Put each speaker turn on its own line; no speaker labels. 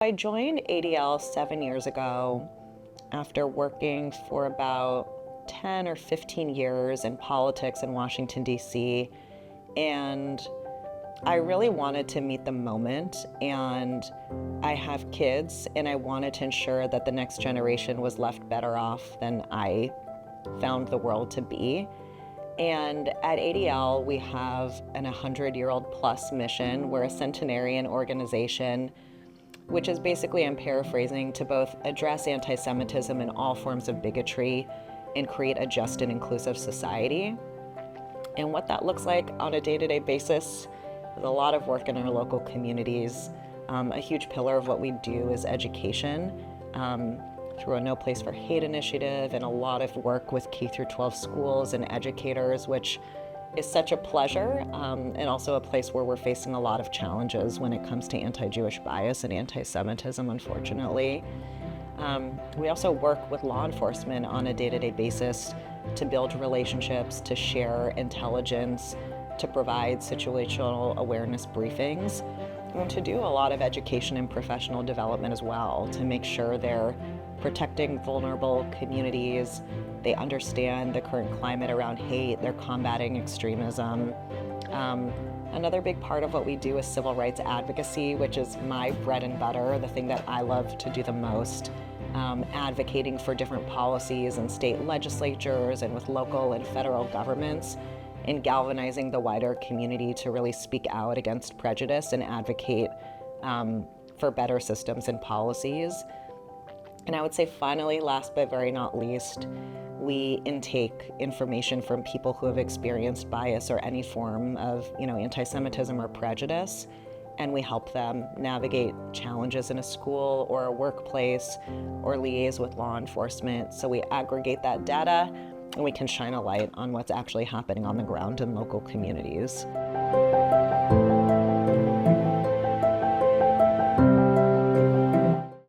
I joined ADL 7 years ago after working for about 10 or 15 years in politics in Washington, D.C. And I really wanted to meet the moment, and I have kids, and I wanted to ensure that the next generation was left better off than I found the world to be. And at ADL, we have an 100-year-old plus mission. We're a centenarian organization, which is basically, I'm paraphrasing, to both address anti-Semitism and all forms of bigotry and create a just and inclusive society. And what that looks like on a day-to-day basis is a lot of work in our local communities. A huge pillar of what we do is education through a No Place for Hate initiative and a lot of work with K-12 schools and educators, which is such a pleasure and also a place where we're facing a lot of challenges when it comes to anti-Jewish bias and anti-Semitism, unfortunately. We also work with law enforcement on a day-to-day basis to build relationships, to share intelligence, to provide situational awareness briefings, and to do a lot of education and professional development as well to make sure they're protecting vulnerable communities, they understand the current climate around hate, they're combating extremism. Another big part of what we do is civil rights advocacy, which is my bread and butter, the thing that I love to do the most. Advocating for different policies in state legislatures and with local and federal governments, and galvanizing the wider community to really speak out against prejudice and advocate for better systems and policies. And I would say finally, last but very not least, we intake information from people who have experienced bias or any form of, anti-Semitism or prejudice, and we help them navigate challenges in a school or a workplace or liaise with law enforcement. So we aggregate that data and we can shine a light on what's actually happening on the ground in local communities.